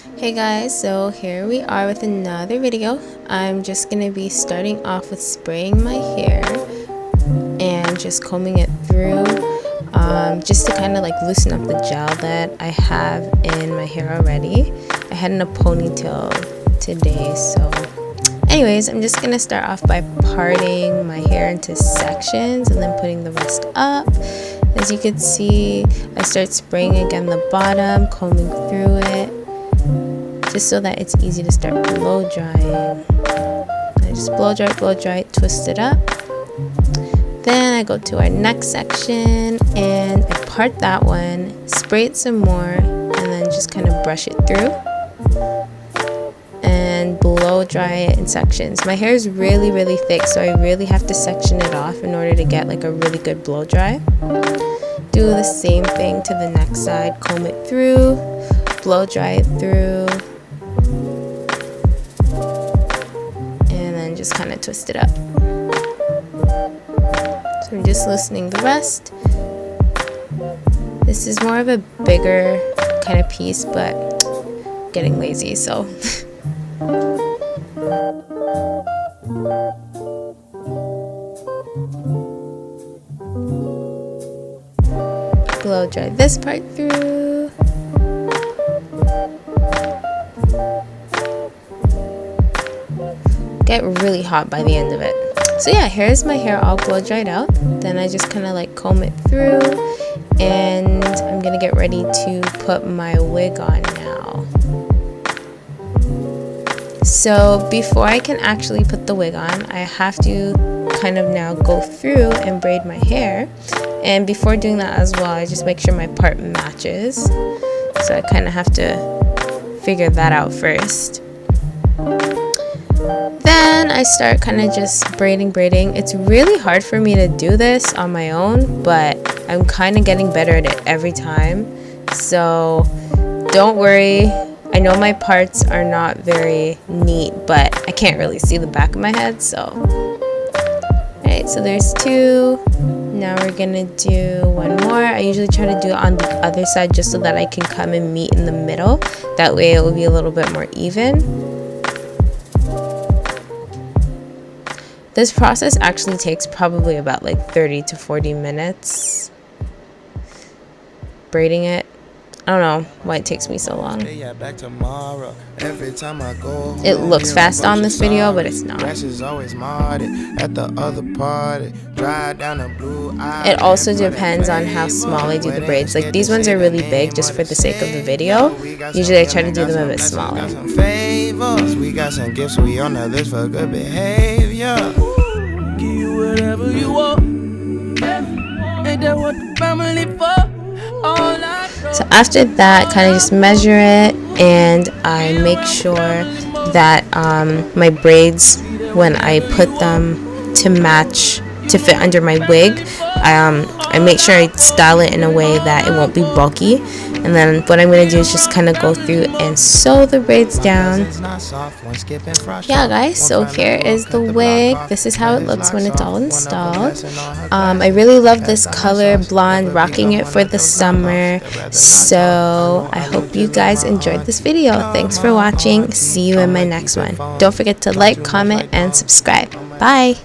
Hey guys, so here we are with another video. I'm just gonna be starting off with spraying my hair and just combing it through just to kind of like loosen up the gel that I have in my hair already. I had in a ponytail today, so anyways, I'm just gonna start off by parting my hair into sections and then putting the rest up. As you can see, I start spraying again the bottom, combing through it, just so that it's easy to start blow drying. I just blow dry it, twist it up. Then I go to our next section and I part that one, spray it some more, and then just kind of brush it through and blow dry it in sections. My hair is really thick, so I really have to section it off in order to get like a really good blow dry. Do the same thing to the next side, comb it through, blow dry it through, and then just kind of twist it up. So I'm just loosening the rest. This is more of a bigger kind of piece, but I'm getting lazy, so blow dry this part through. Get really hot by the end of it. So yeah, here's my hair all blow dried out. Then I just kind of like comb it through, and I'm gonna get ready to put my wig on now. So before I can actually put the wig on, I have to kind of now go through and braid my hair. And before doing that as well, I just make sure my part matches. So I kind of have to figure that out first. Then I start kind of just braiding. It's really hard for me to do this on my own, but I'm kind of getting better at it every time. So don't worry. I know my parts are not very neat, but I can't really see the back of my head, so. Alright, so there's two. Now we're gonna do one more. I usually try to do it on the other side just so that I can come and meet in the middle. That way it will be a little bit more even. This process actually takes probably about like 30 to 40 minutes braiding it. I don't know why it takes me so long. It looks fast on this video, but it's not. It also depends on how small I do the braids. Like these ones are really big just for the sake of the video. Usually I try to do them a bit smaller. We got some gifts, we on the list for good behavior. Give you whatever you want. Ain't that what the family for? So after that, kind of just measure it, and I make sure that my braids, when I put them to match, to fit under my wig, I make sure I style it in a way that it won't be bulky. And then what I'm going to do is just kind of go through and sew the braids down. Yeah guys, so here is the wig. This is how it looks when it's all installed. I really love this color blonde, rocking it for the summer. So I hope you guys enjoyed this video. Thanks for watching. See you in my next one. Don't forget to like, comment, and subscribe. Bye!